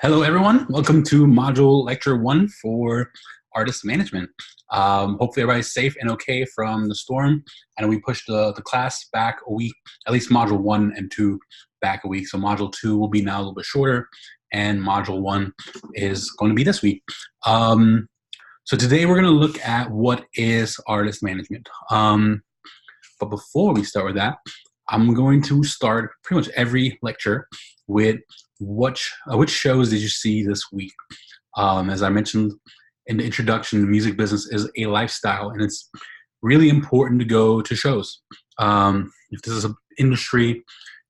Hello, everyone. Welcome to Module Lecture 1 for Artist Management. Hopefully everybody's safe and okay from the storm. And we pushed the class back a week, at least Module 1 and 2 back a week. So Module 2 will be now a little bit shorter, and Module 1 is going to be this week. So today we're going to look at what is artist management. But before we start with that, I'm going to start pretty much every lecture with which shows did you see this week? As I mentioned in the introduction, the music business is a lifestyle, and it's really important to go to shows. If this is an industry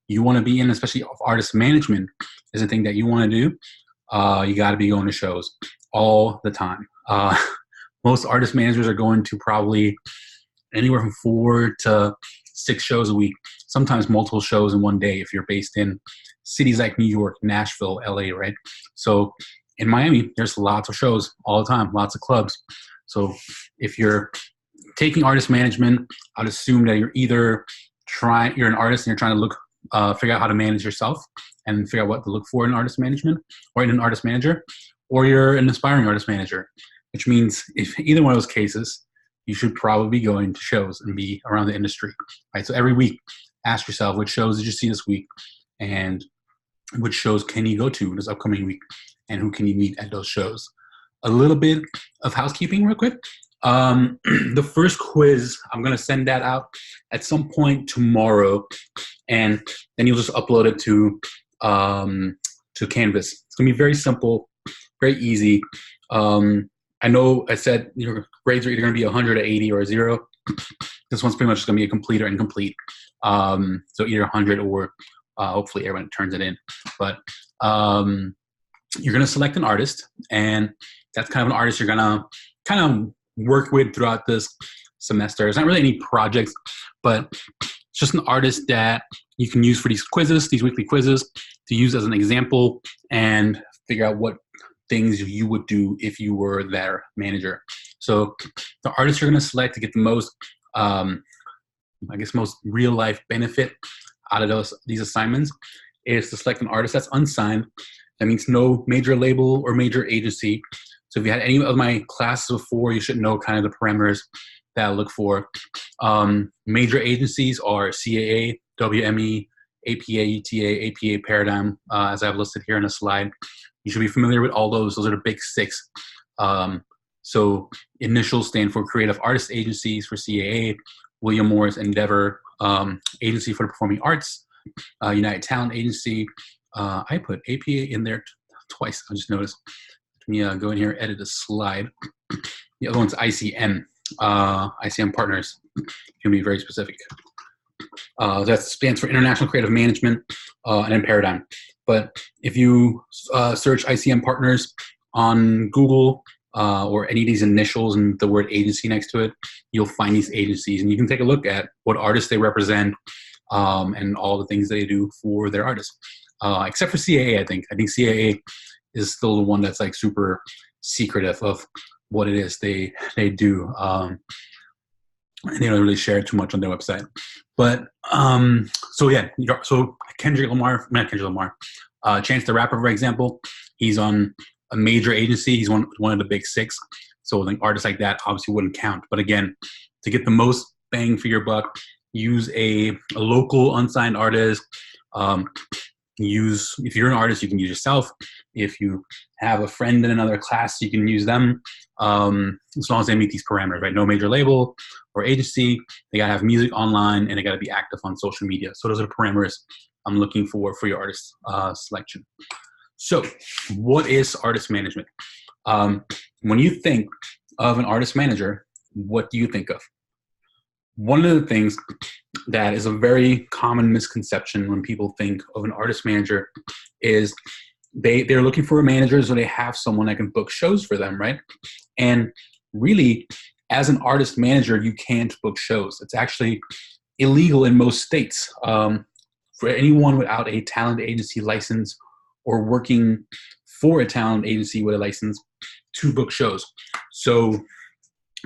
you want to be in, especially if artist management is a thing that you want to do, you got to be going to shows all the time. Most artist managers are going to probably anywhere from 4 to 6 shows a week, sometimes multiple shows in one day if you're based in cities like New York, Nashville, LA, right? So in Miami, there's lots of shows all the time, lots of clubs. So if you're taking artist management, I'd assume that you're either you're an artist and you're trying to figure out how to manage yourself and figure out what to look for in artist management or in an artist manager, or you're an aspiring artist manager, which means if either one of those cases, you should probably be going to shows and be around the industry, right? So every week, ask yourself, which shows did you see this week? And which shows can you go to this upcoming week? And who can you meet at those shows? A little bit of housekeeping real quick. The first quiz, I'm going to send that out at some point tomorrow. And then you'll just upload it to Canvas. It's going to be very simple, very easy. I know I said your grades are either going to be 100, or 80, or a 0. This one's pretty much just going to be a complete or incomplete. So either 100 or hopefully everyone turns it in. But you're going to select an artist, and that's kind of an artist you're going to kind of work with throughout this semester. It's not really any projects, but it's just an artist that you can use for these quizzes, these weekly quizzes, to use as an example and figure out what things you would do if you were their manager. So the artist you're going to select to get the most, most real life benefit out of these assignments is to select an artist that's unsigned. That means no major label or major agency. So if you had any of my classes before, you should know kind of the parameters that I look for. Major agencies are CAA, WME, APA, UTA, APA Paradigm, as I've listed here in a slide. You should be familiar with all those. Those are the big 6. So initials stand for Creative Artist Agencies for CAA, William Morris Endeavor Agency for the Performing Arts, United Talent Agency. I put APA in there twice, I just noticed. Let me go in here, edit a slide. The other one's ICM, ICM Partners. You can be very specific. That stands for International Creative Management, and then Paradigm. But if you search ICM Partners on Google or any of these initials and the word agency next to it, you'll find these agencies, and you can take a look at what artists they represent and all the things they do for their artists. Except for CAA, I think. I think CAA is still the one that's like super secretive of what it is they do. And they don't really share too much on their website. But so Chance the Rapper, for example, he's on a major agency. He's one of the big 6. So an artist like that obviously wouldn't count. But again, to get the most bang for your buck, use a local unsigned artist. If you're an artist, you can use yourself. If you have a friend in another class, you can use them, as long as they meet these parameters, right? No major label or agency. They got to have music online, and they got to be active on social media. So those are the parameters I'm looking for your artist selection. So what is artist management? When you think of an artist manager, what do you think of? One of the things that is a very common misconception when people think of an artist manager is they're looking for a manager so they have someone that can book shows for them, right? And really, as an artist manager, you can't book shows. It's actually illegal in most states for anyone without a talent agency license or working for a talent agency with a license to book shows. So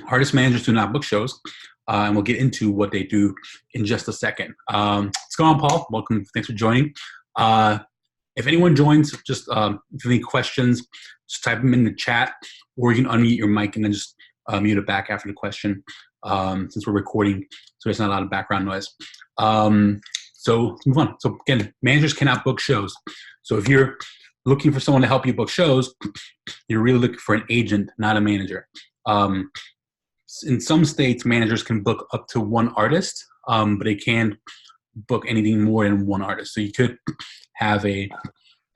artist managers do not book shows. And we'll get into what they do in just a second. What's going on, Paul? Welcome. Thanks for joining. if anyone joins, just if you have any questions, just type them in the chat, or you can unmute your mic and then just mute it back after the question, since we're recording, so there's not a lot of background noise. So let's move on. So again, managers cannot book shows. So if you're looking for someone to help you book shows, you're really looking for an agent, not a manager. In some states, managers can book up to one artist, but they can't book anything more than one artist. So you could have a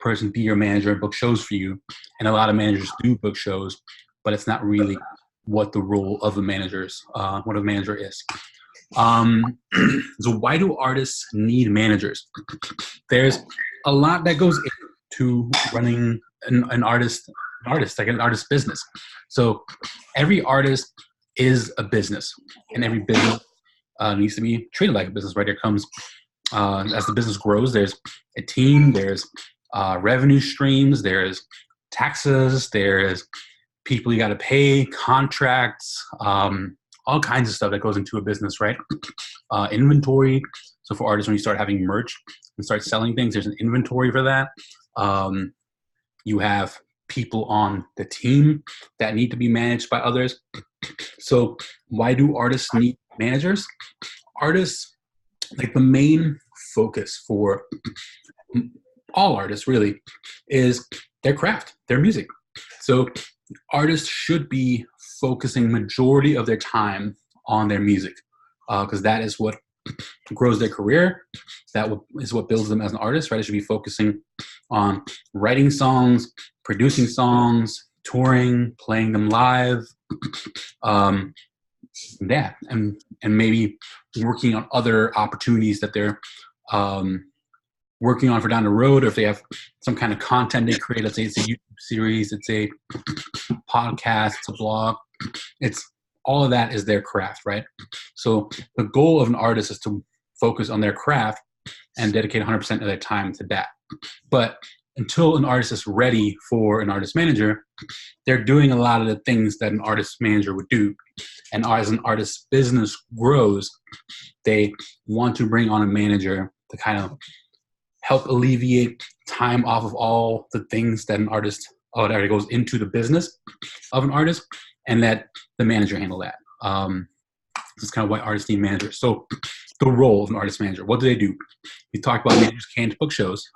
person be your manager and book shows for you, and a lot of managers do book shows, but it's not really what the role of a manager is. So why do artists need managers? There's a lot that goes into running an artist business. So every artist is a business, and every business needs to be treated like a business, right? There comes, as the business grows, there's a team, there's revenue streams, there's taxes, there's people you got to pay, contracts, all kinds of stuff that goes into a business, right? Inventory. So for artists, when you start having merch and start selling things, there's an inventory for that. You have people on the team that need to be managed by others. So why do artists need managers? Artists, like the main focus for all artists really is their craft, their music. So artists should be focusing majority of their time on their music, because that is what grows their career. That is what builds them as an artist, right? They should be focusing on writing songs, producing songs, touring, playing them live, and maybe working on other opportunities that they're working on for down the road, or if they have some kind of content they create. Let's say it's a YouTube series, it's a podcast, it's a blog. It's all of that is their craft, right? So the goal of an artist is to focus on their craft and dedicate 100% of their time to that. But until an artist is ready for an artist manager, they're doing a lot of the things that an artist manager would do. And as an artist's business grows, they want to bring on a manager to kind of help alleviate time off of all the things that an artist, that goes into the business of an artist, and let the manager handle that. This is kind of why artists need managers. So the role of an artist manager, what do they do? We talked about managers can't book shows,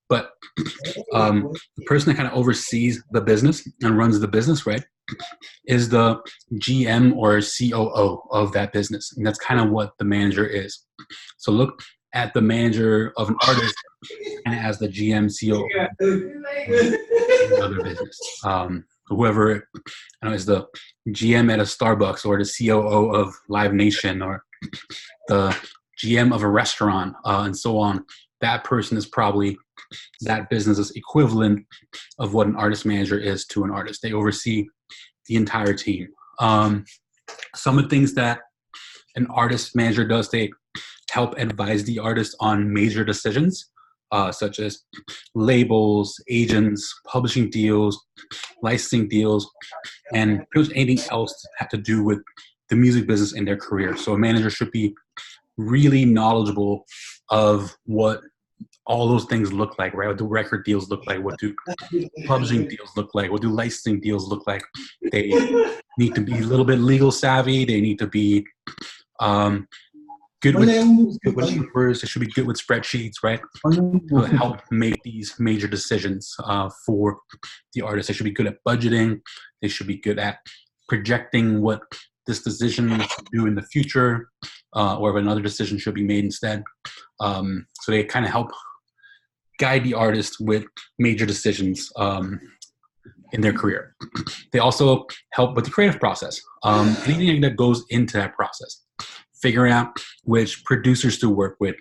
but the person that kind of oversees the business and runs the business, right, is the GM or COO of that business. And that's kind of what the manager is. So look at the manager of an artist and as the GM, COO of another business. Whoever is the GM at a Starbucks, or the COO of Live Nation, or the GM of a restaurant, and so on, that person is probably that business's equivalent of what an artist manager is to an artist. They oversee the entire team. Some of the things that an artist manager does, they help advise the artist on major decisions, such as labels, agents, publishing deals, licensing deals, and pretty much anything else that have to do with the music business in their career. So a manager should be really knowledgeable of what all those things look like, right? What do record deals look like? What do publishing deals look like? What do licensing deals look like? They need to be a little bit legal savvy. They need to be good with numbers. They should be good with spreadsheets, right? To help make these major decisions for the artist. They should be good at budgeting. They should be good at projecting what this decision should do in the future, or if another decision should be made instead. So they kind of help guide the artist with major decisions in their career. They also help with the creative process. Anything that goes into that process. Figuring out which producers to work with,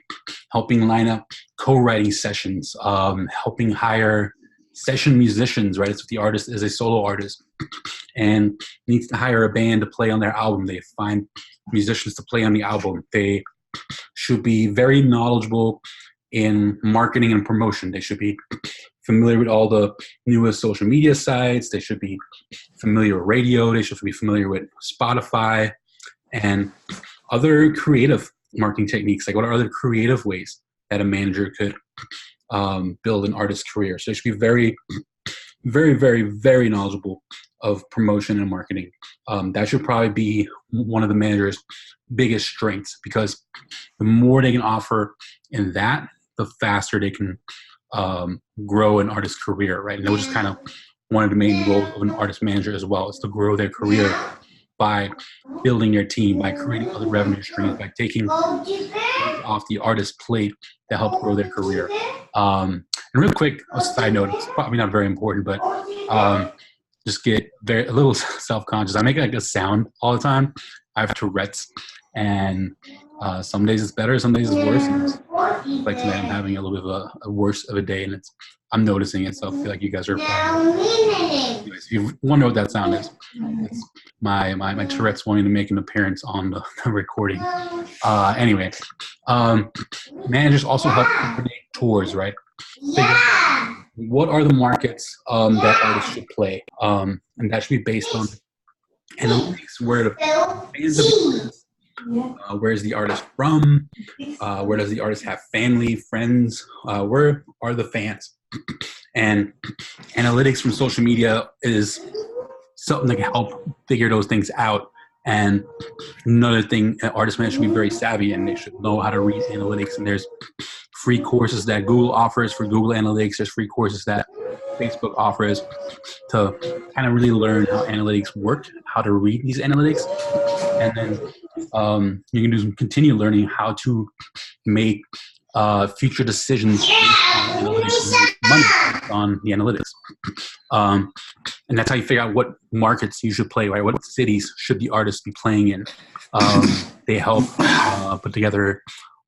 helping line up co-writing sessions, helping hire session musicians, right? So if the artist is a solo artist and needs to hire a band to play on their album, they find musicians to play on the album. They should be very knowledgeable in marketing and promotion. They should be familiar with all the newest social media sites. They should be familiar with radio. They should be familiar with Spotify and other creative marketing techniques. Like, what are other creative ways that a manager could build an artist's career. So they should be very, very, very, very knowledgeable of promotion and marketing. That should probably be one of the manager's biggest strengths, because the more they can offer in that, the faster they can grow an artist's career, right? And that was just kind of one of the main roles of an artist manager as well, is to grow their career by building their team, by creating other revenue streams, by taking off the artist's plate to help grow their career. And real quick, a side note, it's probably not very important, but just get a little self-conscious. I make like a sound all the time. I have Tourette's, and some days it's better, some days it's worse. And like today, I'm having a little bit of a worse of a day, and I'm noticing it. So I feel like you guys are. Anyways, if you wonder what that sound is, it's my Tourette's wanting to make an appearance on the recording. Anyway, managers also help coordinate tours, right? What are the markets that artists should play? And that should be based on analytics, where the fans of the artist, where is the artist from? Where does the artist have family, friends? Where are the fans? And analytics from social media is something that can help figure those things out. And another thing, artist managers should be very savvy, and they should know how to read analytics. And there's free courses that Google offers for Google Analytics. There's free courses that Facebook offers to kind of really learn how analytics work, how to read these analytics. And then you can continue learning how to make future decisions based on analytics, money based on the analytics. And that's how you figure out what markets you should play, right? What cities should the artist be playing in? They help put together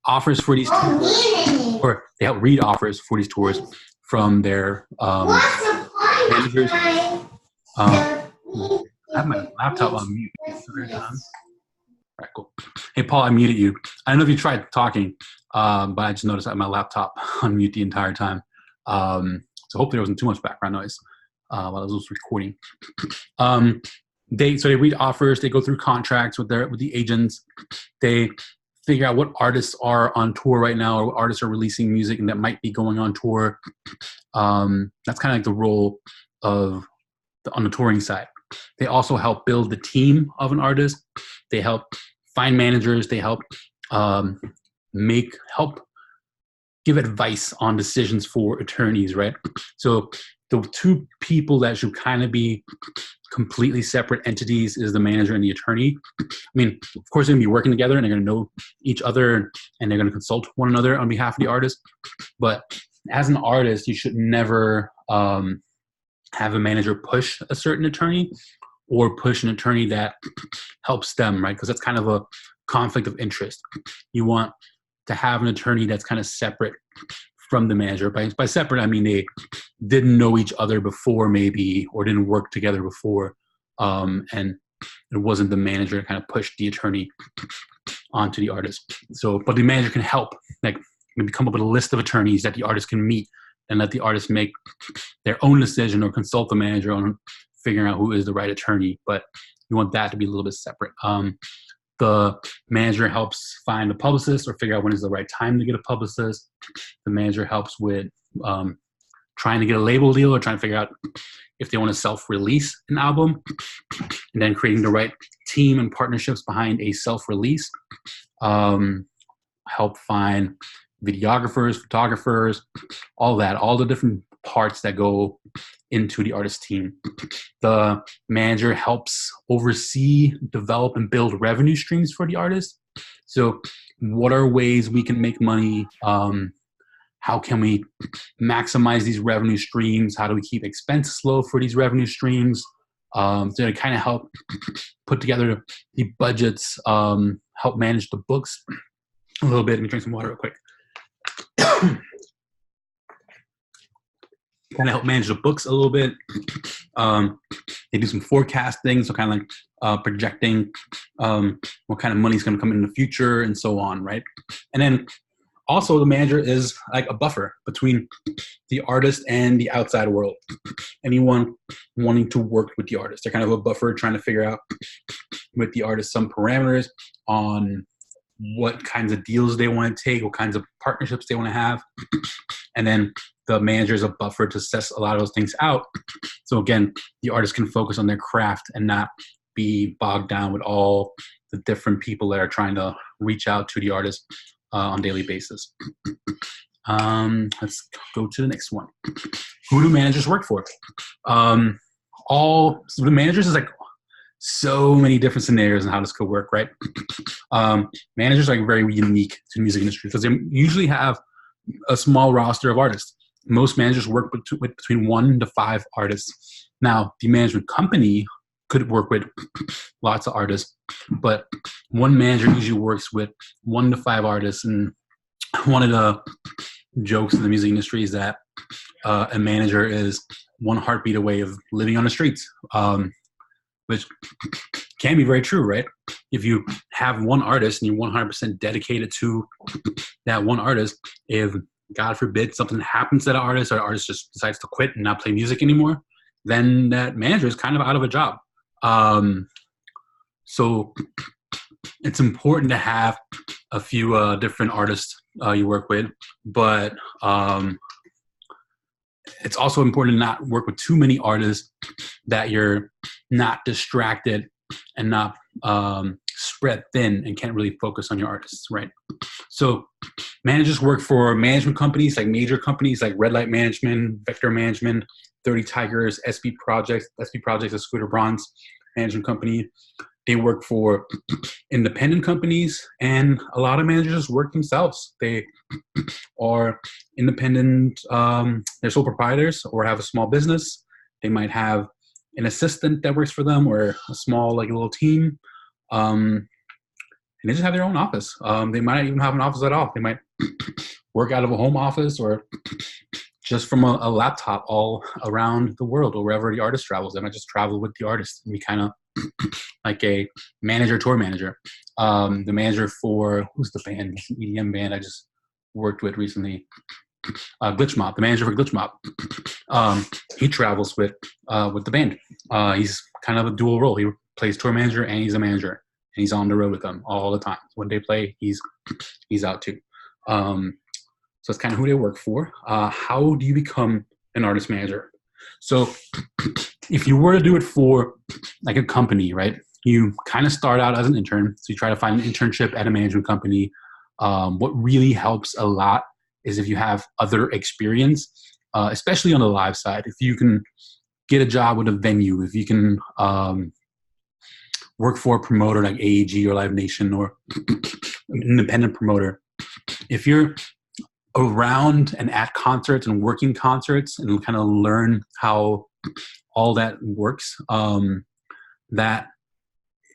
offers for these tours, or they help read offers for these tours from their managers. I have my laptop on mute. All right, cool. Hey, Paul, I muted you. I don't know if you tried talking, but I just noticed I had my laptop on mute the entire time. So hopefully there wasn't too much background noise while I was recording. They read offers. They go through contracts with the agents. They figure out what artists are on tour right now, or what artists are releasing music and that might be going on tour. That's kind of like the role on the touring side. They also help build the team of an artist. They help find managers. They help give advice on decisions for attorneys, right? So the two people that should kind of be completely separate entities is the manager and the attorney. I mean, of course, they're going to be working together and they're going to know each other and they're going to consult one another on behalf of the artist. But as an artist, you should never have a manager push a certain attorney or push an attorney that helps them, right? Because that's kind of a conflict of interest. You want to have an attorney that's kind of separate from the manager. By separate, I mean they didn't know each other before, maybe, or didn't work together before, and it wasn't the manager to kind of push the attorney onto the artist. So, but the manager can help, like maybe come up with a list of attorneys that the artist can meet, and let the artist make their own decision or consult the manager on figuring out who is the right attorney. But you want that to be a little bit separate. The manager helps find a publicist or figure out when is the right time to get a publicist. The manager helps with trying to get a label deal or trying to figure out if they want to self-release an album, and then creating the right team and partnerships behind a self-release. Help find videographers, photographers, all that, all the different parts that go into the artist team. The manager helps oversee, develop, and build revenue streams for the artist. So what are ways we can make money? How can we maximize these revenue streams? How do we keep expenses low for these revenue streams? So to kind of help put together the budgets, help manage the books a little bit. Let me drink some water real quick. Kind of help manage the books a little bit. They do some forecasting, so kind of like projecting what kind of money is going to come in the future and so on, right? And then also the manager is like a buffer between the artist and the outside world. Anyone wanting to work with the artist, they're kind of a buffer trying to figure out with the artist some parameters on what kinds of deals they want to take, what kinds of partnerships they want to have. And then the manager is a buffer to suss a lot of those things out. So again, the artist can focus on their craft and not be bogged down with all the different people that are trying to reach out to the artist on a daily basis. Let's go to the next one. Who do managers work for? So the managers is like so many different scenarios and how this could work, right? Managers are very unique to the music industry because they usually have a small roster of artists. Most managers work with between 1 to 5 artists. Now, the management company could work with lots of artists, but one manager usually works with 1 to 5 artists. And one of the jokes in the music industry is that a manager is one heartbeat away of living on the streets, which can be very true, right? If you have one artist and you're 100% dedicated to that one artist, if God forbid something happens to that artist or the artist just decides to quit and not play music anymore, then that manager is kind of out of a job. So it's important to have a few different artists you work with, but it's also important to not work with too many artists that you're not distracted and not spread thin and can't really focus on your artists, right? So managers work for management companies, like major companies like Red Light Management, Vector Management, 30 Tigers, SB Projects. SB Projects is Scooter Braun's management company. They work for independent companies, and a lot of managers work themselves. They are independent, they're sole proprietors or have a small business. They might have an assistant that works for them or a small, like a little team. And they just have their own office. They might not even have an office at all. They might work out of a home office or just from a laptop all around the world or wherever the artist travels. They might just travel with the artist and be kind of like a manager, tour manager. The manager for, who's the band, the EDM band I just worked with recently, Glitch Mob, the manager for Glitch Mob. He travels with the band. He's kind of a dual role. He plays tour manager and he's a manager. And he's on the road with them all the time. When they play, he's out too. So that's kind of who they work for. How do you become an artist manager? So if you were to do it for like a company, right, you kind of start out as an intern. So you try to find an internship at a management company. What really helps a lot is if you have other experience, especially on the live side. If you can get a job with a venue, if you can work for a promoter like AEG or Live Nation or an independent promoter. If you're around and at concerts and working concerts and kind of learn how all that works, that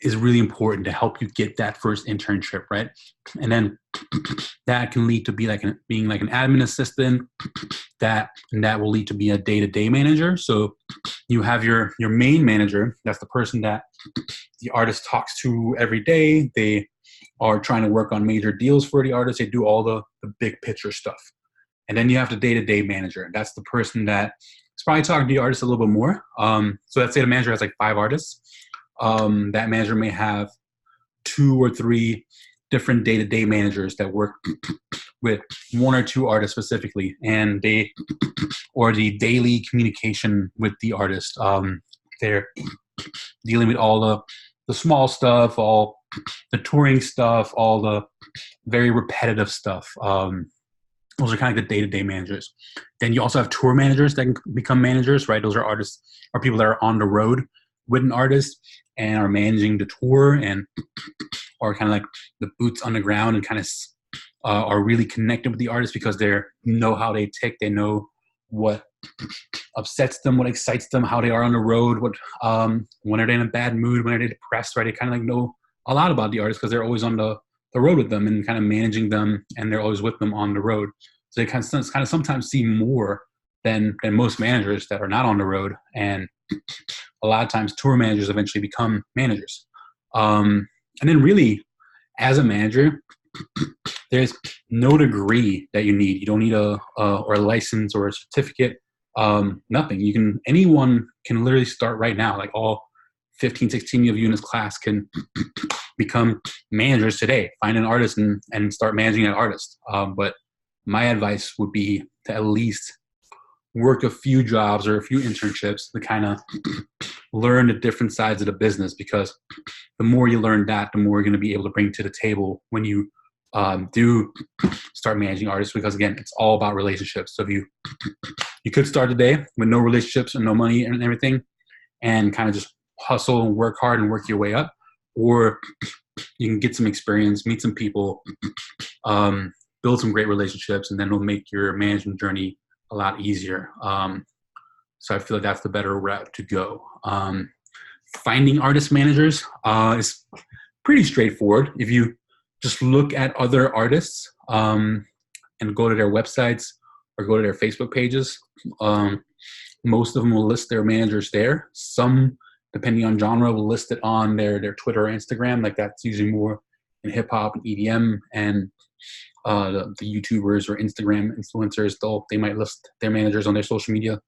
is really important to help you get that first internship, right? And then that can lead to being like an admin assistant. That will lead to be a day-to-day manager. So you have your main manager. That's the person that the artist talks to every day. They are trying to work on major deals for the artist. They do all the big picture stuff. And then you have the day-to-day manager. That's the person that is probably talking to the artist a little bit more. So let's say the manager has like 5 artists. That manager may have 2 or 3 different day-to-day managers that work with 1 or 2 artists specifically, and or the daily communication with the artist. They're dealing with all the small stuff, all the touring stuff, all the very repetitive stuff. Those are kind of like the day-to-day managers. Then you also have tour managers that can become managers, right? Those are artists or people that are on the road with an artist and are managing the tour and are kind of like the boots on the ground and kind of are really connected with the artist because they know how they tick. They know what upsets them, what excites them, how they are on the road, when are they in a bad mood, when are they depressed, right? They kind of like know a lot about the artist because they're always on the road with them and kind of managing them, and they're always with them on the road. So they kind of sometimes see more than most managers that are not on the road. And a lot of times tour managers eventually become managers. And then really, as a manager, there's no degree that you need. You don't need a license or a certificate, nothing. Anyone can literally start right now. Like all 15, 16 of you in this class can become managers today. Find an artist and start managing that artist. But my advice would be to at least work a few jobs or a few internships to kind of learn the different sides of the business, because the more you learn that, the more you're going to be able to bring to the table when you do start managing artists, because again, it's all about relationships. So if you could start the day with no relationships and no money and everything, and kind of just hustle and work hard and work your way up, or you can get some experience, meet some people, build some great relationships, and then it'll make your management journey a lot easier. So I feel like that's the better route to go. Finding artist managers is pretty straightforward. If you just look at other artists and go to their websites or go to their Facebook pages, most of them will list their managers there. Some, depending on genre, will list it on their Twitter or Instagram. Like that's usually more in hip hop and EDM, and the YouTubers or Instagram influencers, they might list their managers on their social media,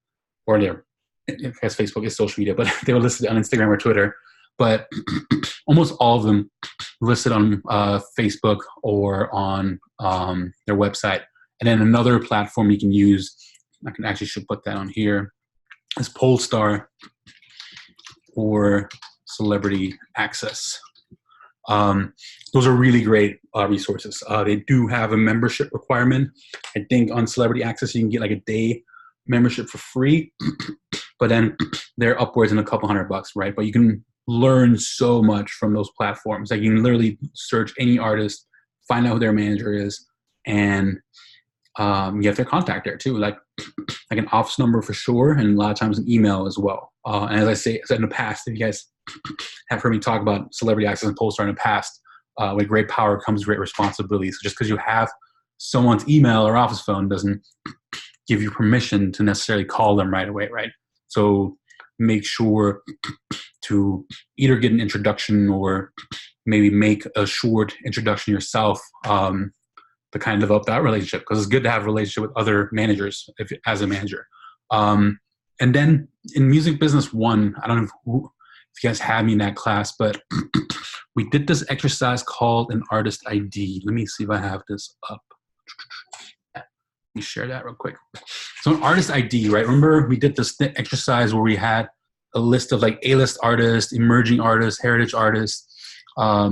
or their, I guess Facebook is social media, but they will list it on Instagram or Twitter. But almost all of them listed on Facebook or on their website. And then another platform you can use, I can actually should put that on here, is Polestar or Celebrity Access. Those are really great resources. They do have a membership requirement. I think on Celebrity Access you can get like a day membership for free, but then they're upwards in a couple $100, right? But you can learn so much from those platforms. Like you can literally search any artist, find out who their manager is, and you have their contact there too, like an office number for sure, and a lot of times an email as well. And as I said in the past, if you guys have heard me talk about Celebrity Access and Polestar in the past, with great power comes great responsibility. So just because you have someone's email or office phone doesn't give you permission to necessarily call them right away, right? So make sure to either get an introduction or maybe make a short introduction yourself to kind of develop that relationship, because it's good to have a relationship with other managers as a manager. And then in Music Business 1, I don't know if you guys had me in that class, but we did this exercise called an artist ID. Let me see if I have this up. Let me share that real quick. So an artist ID, right? Remember we did this exercise where we had a list of like A-list artists, emerging artists, heritage artists,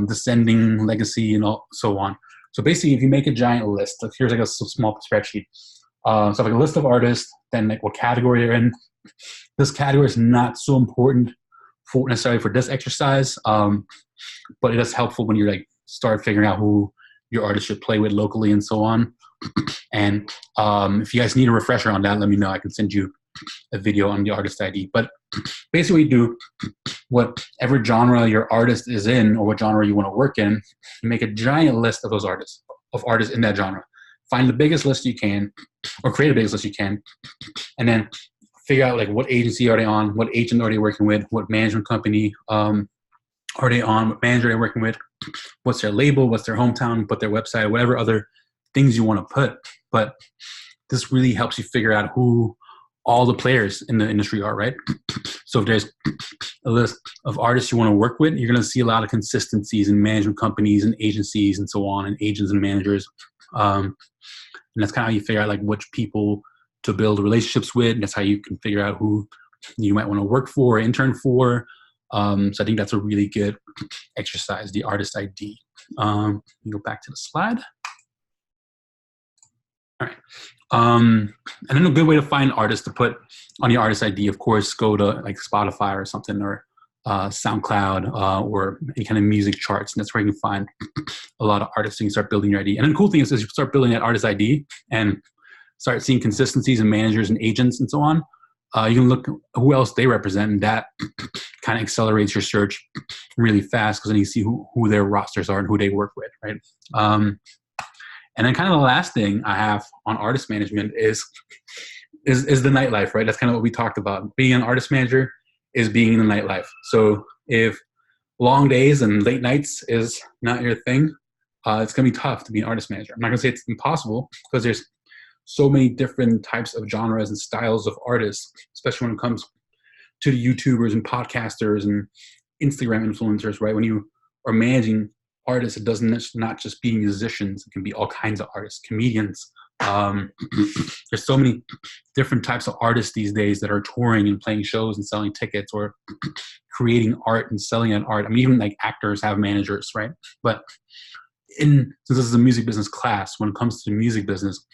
descending, legacy, and so on. So basically, if you make a giant list, like here's like a small spreadsheet. So like a list of artists, then like what category they're in. This category is not so important necessarily for this exercise, but it is helpful when you like start figuring out who your artist should play with locally and so on. And if you guys need a refresher on that, let me know. I can send you a video on the artist ID. But basically, you do whatever genre your artist is in or what genre you want to work in, you make a giant list of those artists in that genre. Find the biggest list you can, or create the biggest list you can, and then figure out like what agency are they on, what agent are they working with, what management company are they on, what manager are they working with, what's their label, what's their hometown, put their website, whatever other things you want to put. But this really helps you figure out who all the players in the industry are, right? So if there's a list of artists you want to work with, you're going to see a lot of consistencies in management companies and agencies and so on, and agents and managers. And that's kind of how you figure out like which people to build relationships with. And that's how you can figure out who you might want to work for or intern for. So I think that's a really good exercise, the artist ID. Go back to the slide. All right. And then a good way to find artists to put on your artist ID, of course, go to like Spotify or something, or SoundCloud, or any kind of music charts. And that's where you can find a lot of artists and you start building your ID. And then the cool thing is, as you start building that artist ID and start seeing consistencies in managers and agents and so on, you can look who else they represent, and that kind of accelerates your search really fast, because then you see who their rosters are and who they work with, right? And then kind of the last thing I have on artist management is the nightlife, right? That's kind of what we talked about. Being an artist manager is being in the nightlife. So if long days and late nights is not your thing, it's going to be tough to be an artist manager. I'm not going to say it's impossible, because there's so many different types of genres and styles of artists, especially when it comes to the YouTubers and podcasters and Instagram influencers, right? When you are managing artists, it doesn't not just be musicians. It can be all kinds of artists, comedians, There's so many different types of artists these days that are touring and playing shows and selling tickets or creating art and selling that art. I mean, even like actors have managers, right? But since this is a music business class, when it comes to the music business,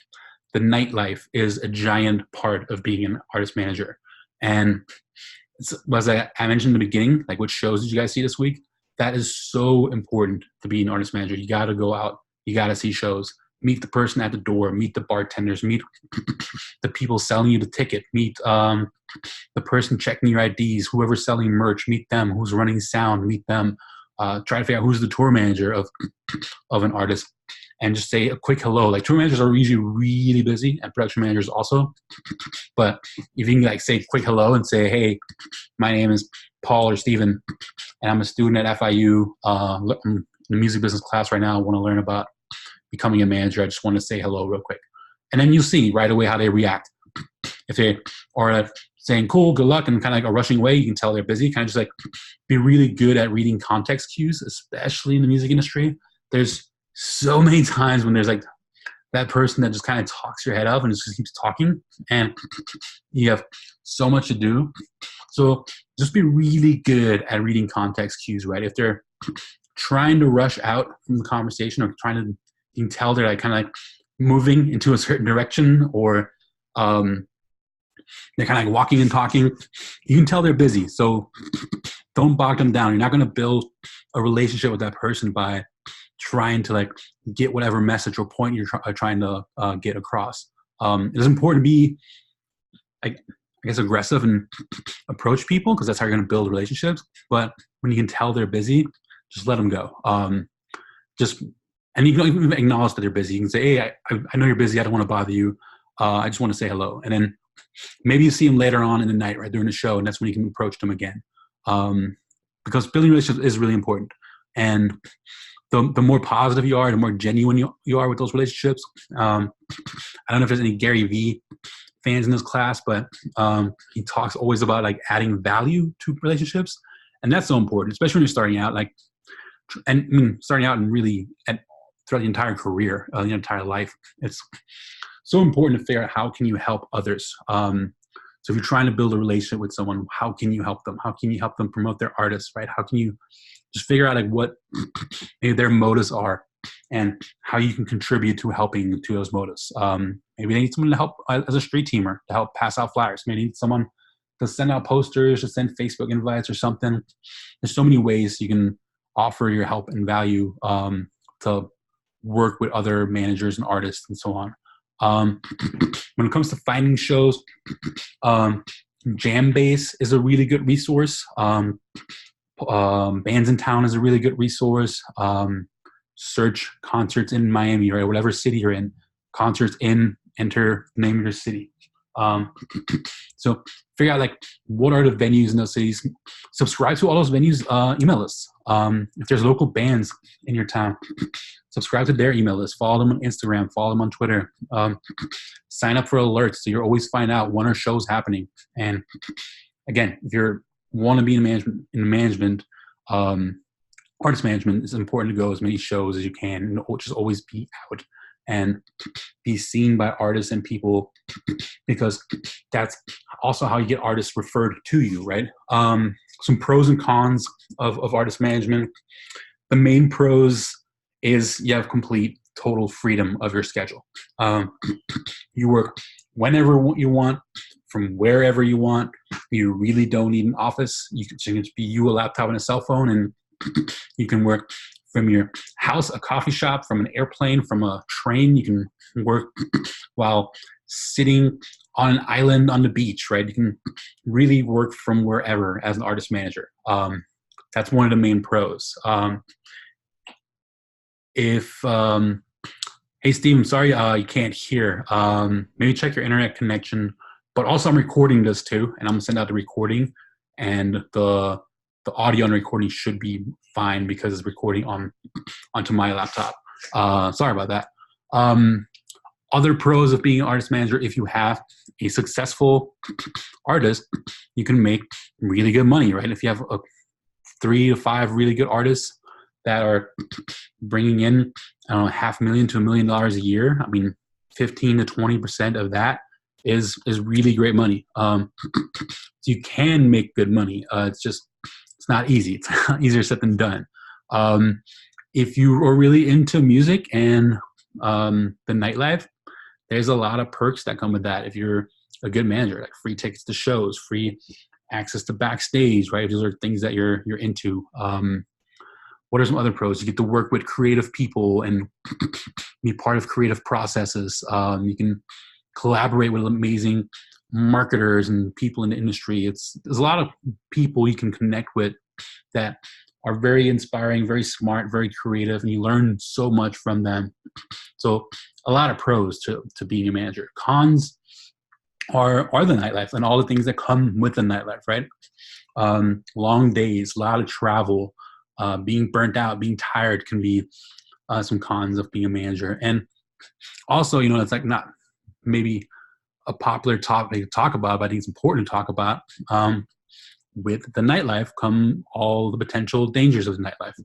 the nightlife is a giant part of being an artist manager. And as I mentioned in the beginning, like what shows did you guys see this week? That is so important to be an artist manager. You got to go out. You got to see shows. Meet the person at the door. Meet the bartenders. Meet the people selling you the ticket. Meet the person checking your IDs. Whoever's selling merch. Meet them. Who's running sound. Meet them. Try to figure out who's the tour manager of an artist, and just say a quick hello. Like tour managers are usually really busy, and production managers also. But if you can like say a quick hello and say, "Hey, my name is Paul or Steven, and I'm a student at FIU. I'm in the music business class right now. I want to learn about becoming a manager. I just want to say hello real quick." And then you'll see right away how they react. If they are saying cool, good luck, and kind of like are rushing away, you can tell they're busy. Kind of just like be really good at reading context cues, especially in the music industry. There's so many times when there's like that person that just kind of talks your head up and just keeps talking, and you have so much to do. So just be really good at reading context cues, right? If they're trying to rush out from the conversation or you can tell they're like kind of like moving into a certain direction, or they're kind of like walking and talking. You can tell they're busy. So don't bog them down. You're not going to build a relationship with that person by trying to like get whatever message or point you're trying to get across. It is important to be, I guess, aggressive and approach people, because that's how you're going to build relationships. But when you can tell they're busy, just let them go. And you can even acknowledge that they're busy. You can say, "Hey, I know you're busy. I don't want to bother you. I just want to say hello." And then maybe you see them later on in the night, right, during the show, and that's when you can approach them again. Because building relationships is really important. And the more positive you are, the more genuine you are with those relationships. I don't know if there's any Gary Vee fans in this class, but he talks always about like adding value to relationships. And that's so important, especially when you're starting out. Starting out and really throughout the entire career, the entire life. It's so important to figure out how can you help others. So if you're trying to build a relationship with someone, how can you help them? How can you help them promote their artists, right? How can you just figure out like what maybe their motives are and how you can contribute to helping to those motives. Maybe they need someone to help as a street teamer to help pass out flyers. Maybe they need someone to send out posters, to send Facebook invites or something. There's so many ways you can offer your help and value to work with other managers and artists and so on. When it comes to finding shows, Jambase is a really good resource. Bands in Town is a really good resource. Search concerts in Miami, right? Whatever city you're in, concerts in, enter the name of your city. So figure out like what are the venues in those cities. Subscribe to all those venues' email lists. If there's local bands in your town, subscribe to their email list. Follow them on Instagram. Follow them on Twitter. Sign up for alerts so you always find out when are shows happening. And again, if you want to be in management, artist management, it's important to go as many shows as you can and just always be out and be seen by artists and people, because that's also how you get artists referred to you, right? Some pros and cons of artist management. The main pros is you have complete, total freedom of your schedule. You work whenever you want, from wherever you want. You really don't need an office. You can just be you, a laptop, and a cell phone, and you can work from your house, a coffee shop, from an airplane, from a train. You can work while sitting on an island on the beach, right? You can really work from wherever as an artist manager. That's one of the main pros. Hey, Steve, I'm sorry you can't hear. Maybe check your internet connection. But also I'm recording this too, and I'm going to send out the recording, and the audio on the recording should be fine because it's recording onto my laptop. Sorry about that. Other pros of being an artist manager: if you have a successful artist, you can make really good money, right? If you have 3 to 5 really good artists that are bringing in, I don't know, $500,000 to $1 million a year, I mean, 15 to 20% of that is really great money. You can make good money. It's not easy. It's easier said than done. If you are really into music and the nightlife, there's a lot of perks that come with that. If you're a good manager, like free tickets to shows, free access to backstage, right? If those are things that you're into. What are some other pros? You get to work with creative people and be part of creative processes. You can collaborate with amazing marketers and people in the industry. There's a lot of people you can connect with that are very inspiring, very smart, very creative, and you learn so much from them. So a lot of pros to being a manager. Cons are the nightlife and all the things that come with the nightlife, right? Long days, a lot of travel, being burnt out, being tired can be some cons of being a manager. And also, it's like not maybe a popular topic to talk about, but I think it's important to talk about. With the nightlife come all the potential dangers of the nightlife.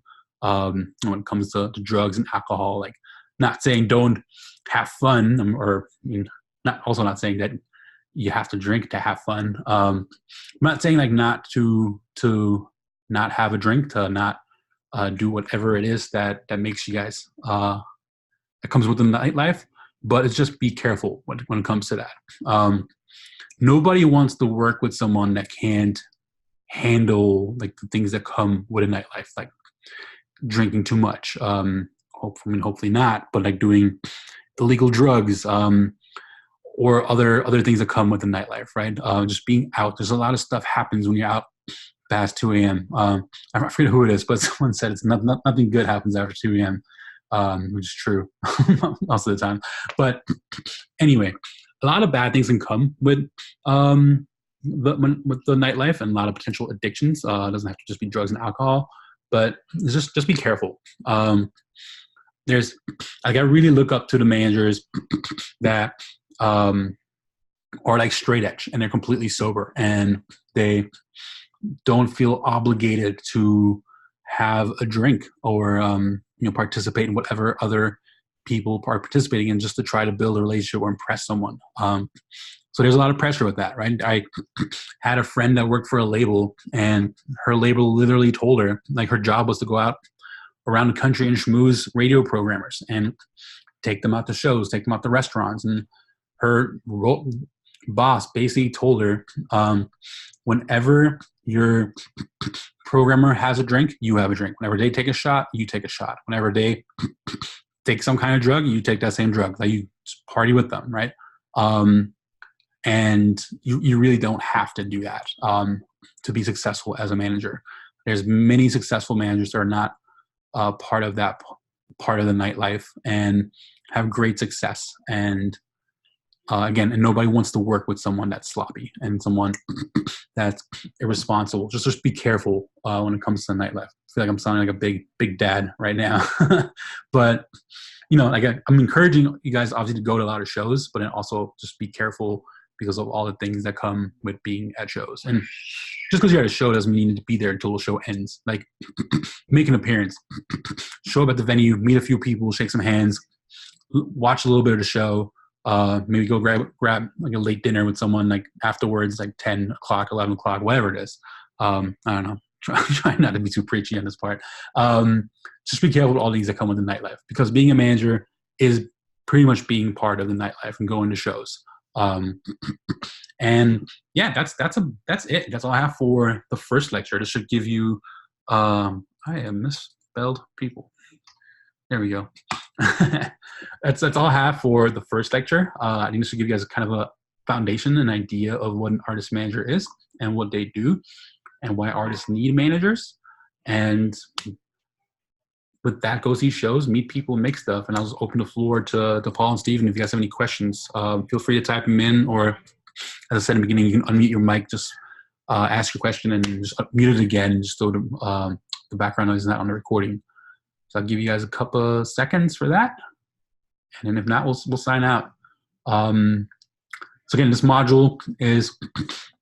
When it comes to drugs and alcohol, like not saying don't have fun, or not saying that you have to drink to have fun. I'm not saying like not to not have a drink, to not do whatever it is that makes you guys that comes with the nightlife, but it's just be careful when it comes to that. Nobody wants to work with someone that can't handle like the things that come with a nightlife, like drinking too much, hopefully not, but like doing illegal drugs, or other things that come with the nightlife, right? Just being out. There's a lot of stuff happens when you're out past 2 a.m. I forget who it is, but someone said it's nothing good happens after 2 a.m., which is true most of the time. But anyway, a lot of bad things can come with the nightlife, and a lot of potential addictions. It doesn't have to just be drugs and alcohol, but just be careful. There's like, I really look up to the managers that are like straight edge and they're completely sober and they don't feel obligated to have a drink or participate in whatever other people are participating in, just to try to build a relationship or impress someone. So there's a lot of pressure with that, right? I had a friend that worked for a label, and her label literally told her, like, her job was to go out around the country and schmooze radio programmers and take them out to shows, take them out to restaurants. And her boss basically told her, whenever your programmer has a drink, you have a drink. Whenever they take a shot, you take a shot. Whenever they take some kind of drug, you take that same drug. Like, you just party with them, right? And you really don't have to do that to be successful as a manager. There's many successful managers that are not part of that part of the nightlife and have great success. And again, and nobody wants to work with someone that's sloppy and someone that's irresponsible. Just be careful when it comes to the nightlife. I feel like I'm sounding like a big dad right now, but like I'm encouraging you guys obviously to go to a lot of shows, but then also just be careful because of all the things that come with being at shows. And just because you're at a show doesn't mean you need to be there until the show ends. Like, make an appearance, show up at the venue, meet a few people, shake some hands, watch a little bit of the show, maybe go grab like a late dinner with someone like afterwards, like 10 o'clock, 11 o'clock, whatever it is. I don't know. Try not to be too preachy on this part. Just be careful with all these that come with the nightlife, because being a manager is pretty much being part of the nightlife and going to shows. And yeah, that's it. That's all I have for the first lecture. This should give you, I have misspelled people. There we go. That's all I have for the first lecture. I think this should give you guys kind of a foundation, an idea of what an artist manager is and what they do and why artists need managers. And with that, go see shows, meet people, make stuff. And I'll just open the floor to Paul and Steven. If you guys have any questions, feel free to type them in, or as I said in the beginning, you can unmute your mic, just ask your question and just mute it again, just so the background noise is not on the recording. So I'll give you guys a couple of seconds for that. And then if not, we'll sign out. So again, this module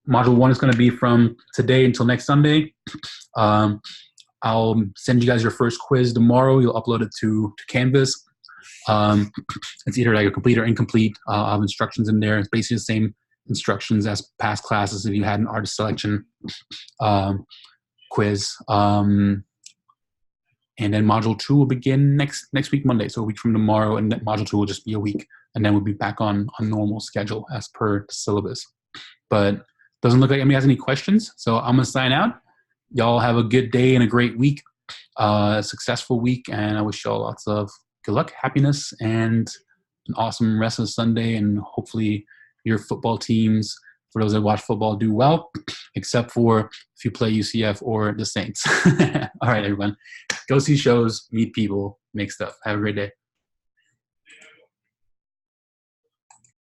1 is going to be from today until next Sunday. I'll send you guys your first quiz tomorrow. You'll upload it to Canvas. It's either like a complete or incomplete. I'll have instructions in there. It's basically the same instructions as past classes if you had an artist selection quiz. And then module 2 will begin next week, Monday. So a week from tomorrow, and module 2 will just be a week. And then we'll be back on normal schedule as per the syllabus. But doesn't look like anybody has any questions. So I'm going to sign out. Y'all have a good day and a great week, a successful week. And I wish y'all lots of good luck, happiness, and an awesome rest of Sunday. And hopefully your football teams, for those that watch football, do well, except for if you play UCF or the Saints. All right, everyone. Go see shows, meet people, make stuff. Have a great day.